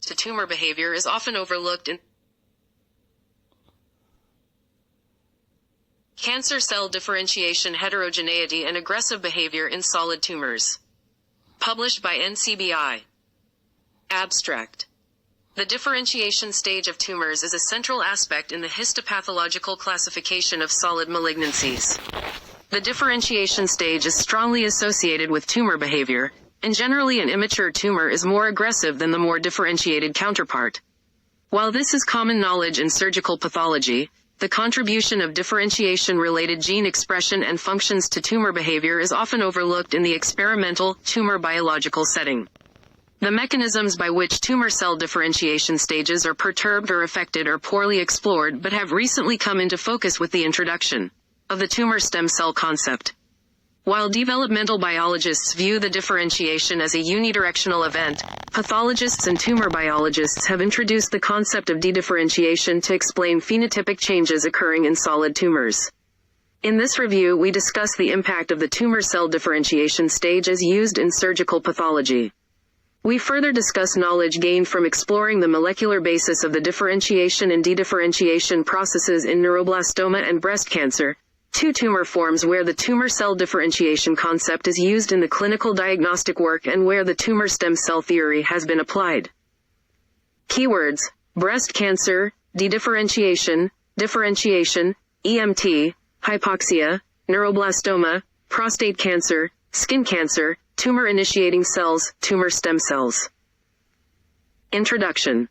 to tumor behavior is often overlooked in cancer cell differentiation, heterogeneity, and aggressive behavior in solid tumors. Published by NCBI. Abstract. The differentiation stage of tumors is a central aspect in the histopathological classification of solid malignancies. The differentiation stage is strongly associated with tumor behavior, and generally an immature tumor is more aggressive than the more differentiated counterpart. While this is common knowledge in surgical pathology, the contribution of differentiation-related gene expression and functions to tumor behavior is often overlooked in the experimental, tumor biological setting. The mechanisms by which tumor cell differentiation stages are perturbed or affected are poorly explored but have recently come into focus with the introduction of the tumor stem cell concept. While developmental biologists view the differentiation as a unidirectional event, pathologists and tumor biologists have introduced the concept of dedifferentiation to explain phenotypic changes occurring in solid tumors. In this review, we discuss the impact of the tumor cell differentiation stage as used in surgical pathology. We further discuss knowledge gained from exploring the molecular basis of the differentiation and dedifferentiation processes in neuroblastoma and breast cancer, two tumor forms where the tumor cell differentiation concept is used in the clinical diagnostic work and where the tumor stem cell theory has been applied. Keywords: breast cancer, dedifferentiation, differentiation, EMT, hypoxia, neuroblastoma, prostate cancer, skin cancer, tumor-initiating cells, tumor stem cells. Introduction.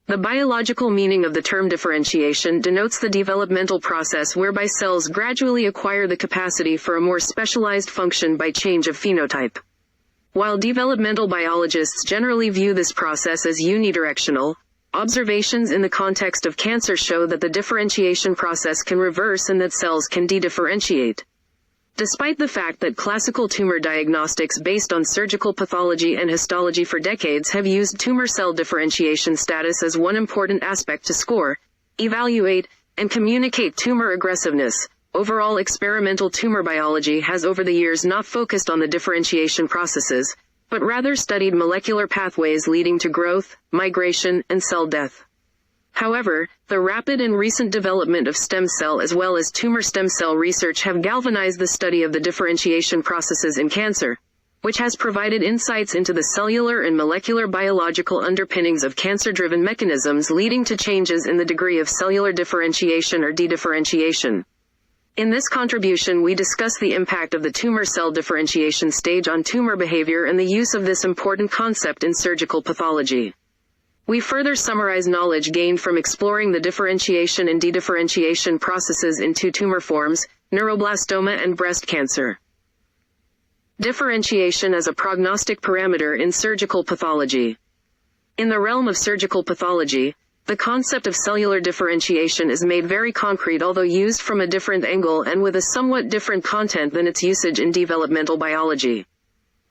The biological meaning of the term differentiation denotes the developmental process whereby cells gradually acquire the capacity for a more specialized function by change of phenotype. While developmental biologists generally view this process as unidirectional, observations in the context of cancer show that the differentiation process can reverse and that cells can dedifferentiate. Despite the fact that classical tumor diagnostics based on surgical pathology and histology for decades have used tumor cell differentiation status as one important aspect to score, evaluate, and communicate tumor aggressiveness, overall experimental tumor biology has over the years not focused on the differentiation processes, but rather studied molecular pathways leading to growth, migration, and cell death. However, the rapid and recent development of stem cell as well as tumor stem cell research have galvanized the study of the differentiation processes in cancer, which has provided insights into the cellular and molecular biological underpinnings of cancer-driven mechanisms leading to changes in the degree of cellular differentiation or dedifferentiation. In this contribution, we discuss the impact of the tumor cell differentiation stage on tumor behavior and the use of this important concept in surgical pathology. We further summarize knowledge gained from exploring the differentiation and dedifferentiation processes in two tumor forms, neuroblastoma and breast cancer. Differentiation as a prognostic parameter in surgical pathology. In the realm of surgical pathology, the concept of cellular differentiation is made very concrete, although used from a different angle and with a somewhat different content than its usage in developmental biology.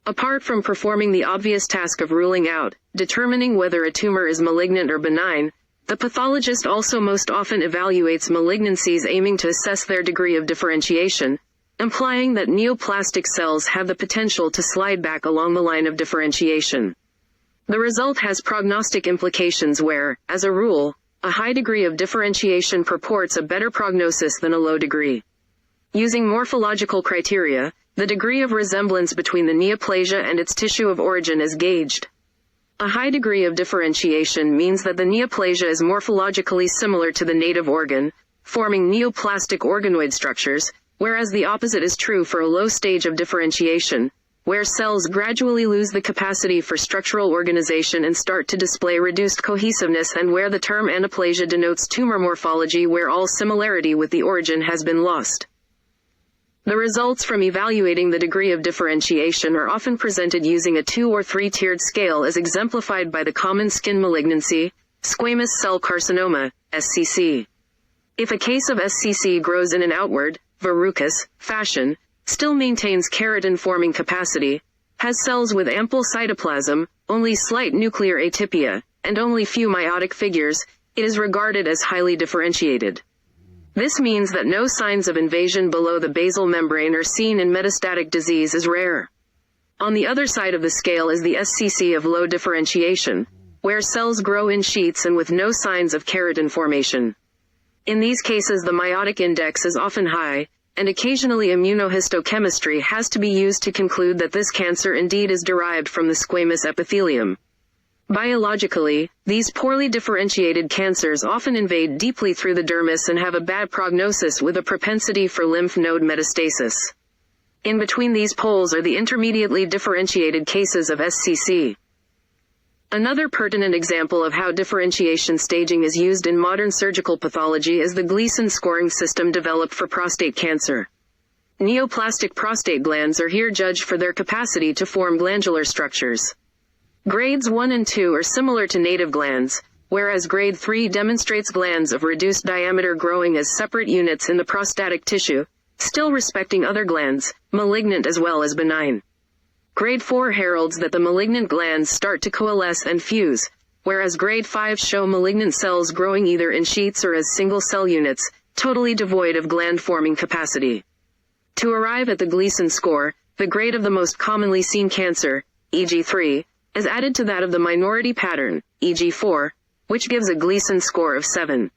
Apart from performing the obvious task of ruling out, determining whether a tumor is malignant or benign, the pathologist also most often evaluates malignancies aiming to assess their degree of differentiation, implying that neoplastic cells have the potential to slide back along the line of differentiation. The result has prognostic implications where, as a rule, a high degree of differentiation purports a better prognosis than a low degree. Using morphological criteria, the degree of resemblance between the neoplasia and its tissue of origin is gauged. A high degree of differentiation means that the neoplasia is morphologically similar to the native organ, forming neoplastic organoid structures, whereas the opposite is true for a low stage of differentiation, where cells gradually lose the capacity for structural organization and start to display reduced cohesiveness, and where the term anaplasia denotes tumor morphology where all similarity with the origin has been lost. The results from evaluating the degree of differentiation are often presented using a 2- or 3-tiered scale as exemplified by the common skin malignancy, squamous cell carcinoma, SCC. If a case of SCC grows in an outward, verrucous, fashion, still maintains keratin-forming capacity, has cells with ample cytoplasm, only slight nuclear atypia, and only few meiotic figures, it is regarded as highly differentiated. This means that no signs of invasion below the basal membrane are seen in metastatic disease is rare. On the other side of the scale is the SCC of low differentiation, where cells grow in sheets and with no signs of keratin formation. In these cases the meiotic index is often high, and occasionally immunohistochemistry has to be used to conclude that this cancer indeed is derived from the squamous epithelium. Biologically, these poorly differentiated cancers often invade deeply through the dermis and have a bad prognosis with a propensity for lymph node metastasis. In between these poles are the intermediately differentiated cases of SCC. Another pertinent example of how differentiation staging is used in modern surgical pathology is the Gleason scoring system developed for prostate cancer. Neoplastic prostate glands are here judged for their capacity to form glandular structures. Grades 1 and 2 are similar to native glands, whereas grade 3 demonstrates glands of reduced diameter growing as separate units in the prostatic tissue, still respecting other glands, malignant as well as benign. Grade 4 heralds that the malignant glands start to coalesce and fuse, whereas grade 5 show malignant cells growing either in sheets or as single cell units, totally devoid of gland-forming capacity. To arrive at the Gleason score, the grade of the most commonly seen cancer, e.g. 3, is added to that of the minority pattern, e.g. 4, which gives a Gleason score of 7.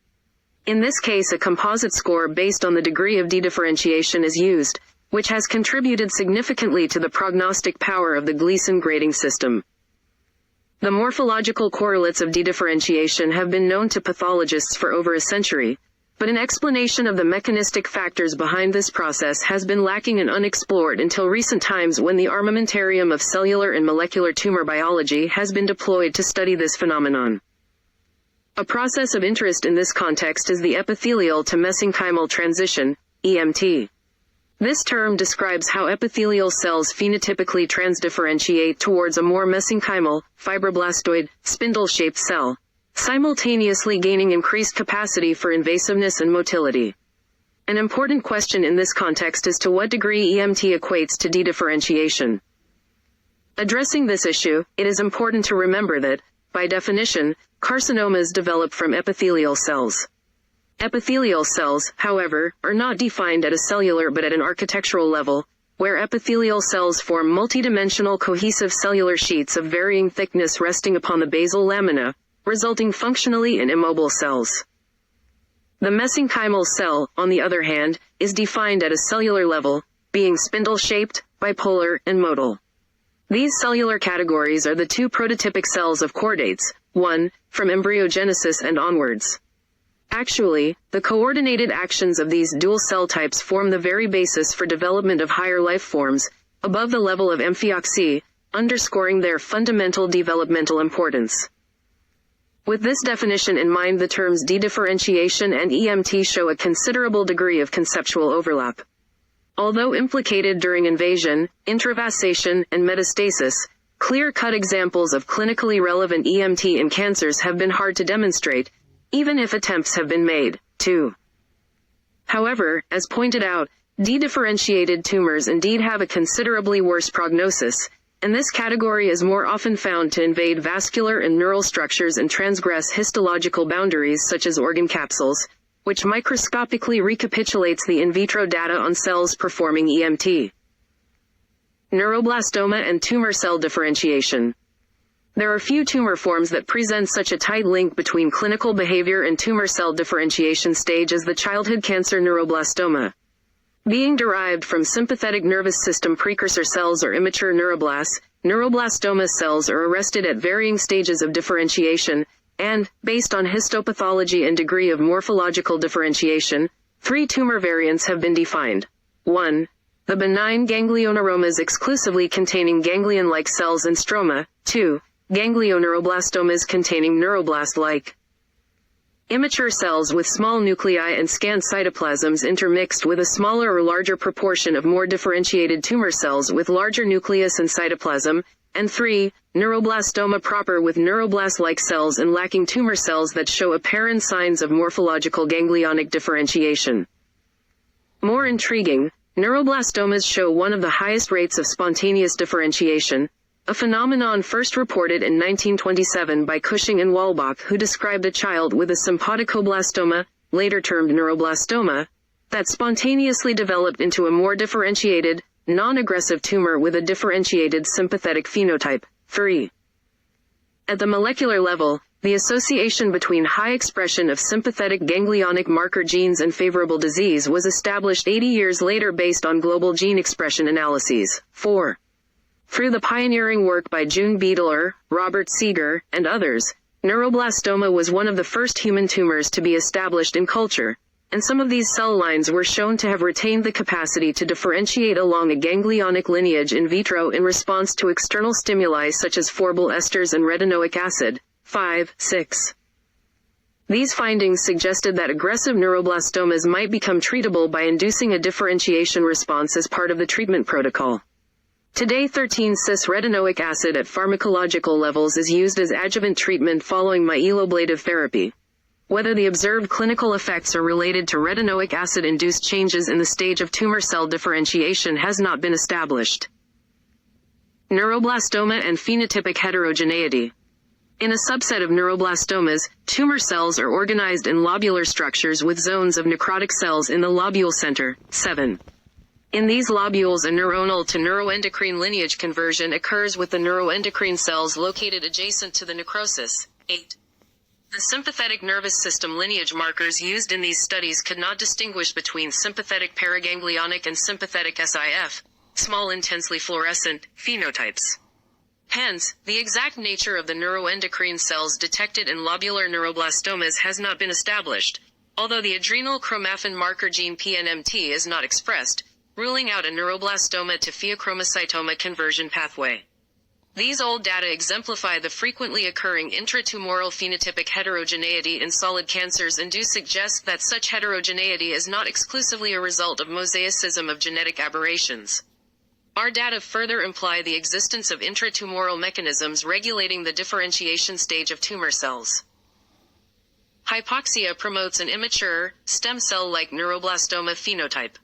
In this case, a composite score based on the degree of dedifferentiation is used, which has contributed significantly to the prognostic power of the Gleason grading system. The morphological correlates of dedifferentiation have been known to pathologists for over a century, but an explanation of the mechanistic factors behind this process has been lacking and unexplored until recent times, when the armamentarium of cellular and molecular tumor biology has been deployed to study this phenomenon. A process of interest in this context is the epithelial to mesenchymal transition, EMT. This term describes how epithelial cells phenotypically transdifferentiate towards a more mesenchymal, fibroblastoid, spindle-shaped cell, simultaneously gaining increased capacity for invasiveness and motility. An important question in this context is to what degree EMT equates to dedifferentiation. Addressing this issue, it is important to remember that, by definition, carcinomas develop from epithelial cells. Epithelial cells, however, are not defined at a cellular but at an architectural level, where epithelial cells form multidimensional cohesive cellular sheets of varying thickness resting upon the basal lamina, resulting functionally in immobile cells. The mesenchymal cell, on the other hand, is defined at a cellular level, being spindle-shaped, bipolar, and motile. These cellular categories are the two prototypic cells of chordates, 1, from embryogenesis and onwards. Actually, the coordinated actions of these dual cell types form the very basis for development of higher life forms, above the level of amphioxy, underscoring their fundamental developmental importance. With this definition in mind, the terms dedifferentiation and EMT show a considerable degree of conceptual overlap. Although implicated during invasion, intravasation, and metastasis, clear-cut examples of clinically relevant EMT in cancers have been hard to demonstrate, even if attempts have been made, too. However, as pointed out, dedifferentiated tumors indeed have a considerably worse prognosis, and this category is more often found to invade vascular and neural structures and transgress histological boundaries such as organ capsules, which microscopically recapitulates the in vitro data on cells performing EMT. Neuroblastoma and tumor cell differentiation. There are few tumor forms that present such a tight link between clinical behavior and tumor cell differentiation stage as the childhood cancer neuroblastoma. Being derived from sympathetic nervous system precursor cells or immature neuroblasts, neuroblastoma cells are arrested at varying stages of differentiation, and, based on histopathology and degree of morphological differentiation, 3 tumor variants have been defined. 1. The benign ganglioneuromas exclusively containing ganglion-like cells and stroma. 2. Ganglioneuroblastomas containing neuroblast-like immature cells with small nuclei and scant cytoplasms intermixed with a smaller or larger proportion of more differentiated tumor cells with larger nucleus and cytoplasm, and 3. Neuroblastoma proper with neuroblast-like cells and lacking tumor cells that show apparent signs of morphological ganglionic differentiation. More intriguing, neuroblastomas show one of the highest rates of spontaneous differentiation, a phenomenon first reported in 1927 by Cushing and Walbach, who described a child with a sympaticoblastoma, later termed neuroblastoma, that spontaneously developed into a more differentiated, non-aggressive tumor with a differentiated sympathetic phenotype. 3. At the molecular level, the association between high expression of sympathetic ganglionic marker genes and favorable disease was established 80 years later based on global gene expression analyses. 4. Through the pioneering work by June Beadler, Robert Seeger, and others, neuroblastoma was one of the first human tumors to be established in culture, and some of these cell lines were shown to have retained the capacity to differentiate along a ganglionic lineage in vitro in response to external stimuli such as forbyl esters and retinoic acid. 5, 6. These findings suggested that aggressive neuroblastomas might become treatable by inducing a differentiation response as part of the treatment protocol. Today 13-cis-retinoic acid at pharmacological levels is used as adjuvant treatment following myeloablative therapy. Whether the observed clinical effects are related to retinoic acid-induced changes in the stage of tumor cell differentiation has not been established. Neuroblastoma and phenotypic heterogeneity. In a subset of neuroblastomas, tumor cells are organized in lobular structures with zones of necrotic cells in the lobule center. 7. In these lobules, a neuronal to neuroendocrine lineage conversion occurs with the neuroendocrine cells located adjacent to the necrosis. 8. The sympathetic nervous system lineage markers used in these studies could not distinguish between sympathetic paraganglionic and sympathetic SIF, small intensely fluorescent, phenotypes. Hence, the exact nature of the neuroendocrine cells detected in lobular neuroblastomas has not been established, although the adrenal chromaffin marker gene PNMT is not expressed, ruling out a neuroblastoma to pheochromocytoma conversion pathway. These old data exemplify the frequently occurring intratumoral phenotypic heterogeneity in solid cancers and do suggest that such heterogeneity is not exclusively a result of mosaicism of genetic aberrations. Our data further imply the existence of intratumoral mechanisms regulating the differentiation stage of tumor cells. Hypoxia promotes an immature, stem cell-like neuroblastoma phenotype.